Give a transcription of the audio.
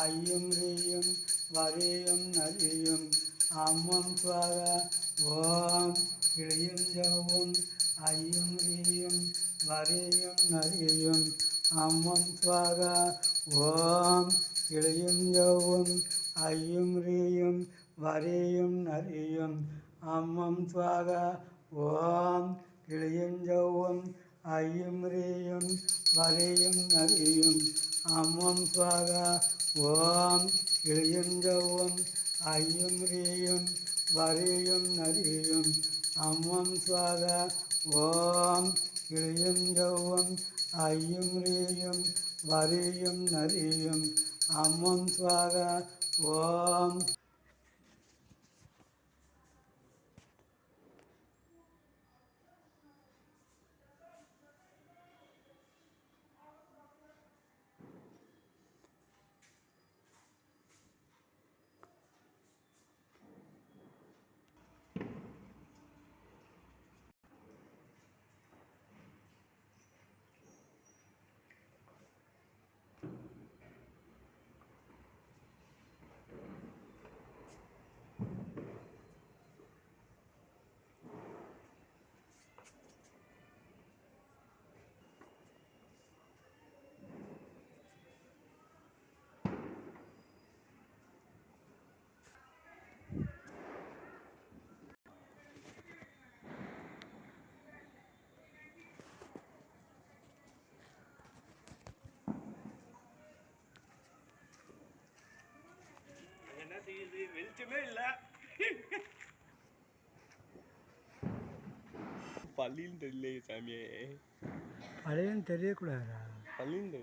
ஐயும் ரீயும் வரியும் நரியும் அம்மம் சுவாகா ஓம் கிளியும் ஜவும் ஐயும் ரீயும் வரியும் நரியும் அம்மம் சுவாகா ஓம் கிளியும் ஜவும் ஐயும் ரீயும் வரியும் நரியும் அம்மம் சுவாகா ஓம் கிளியும் ஜவும் ஐயும் ரீயும் வரியும் நரியும் அம்மம் சுவாகா ஓம் கிளியும் ஜவும் ஐயும் ரீயும் வரியும் நரியும் அம்மம் சுவாகா ஓம் கிளியும் ஜவும் ஐயும் ரீயும் வரியும் நரியும் அம்மம் சுவாகா ஓம் என்ன செய்யுது? வெளிச்சமே இல்ல. பள்ளின்னு தெரியலையே சாமியே. பழையன்னு தெரியக்கூடாதா? பள்ளின்னு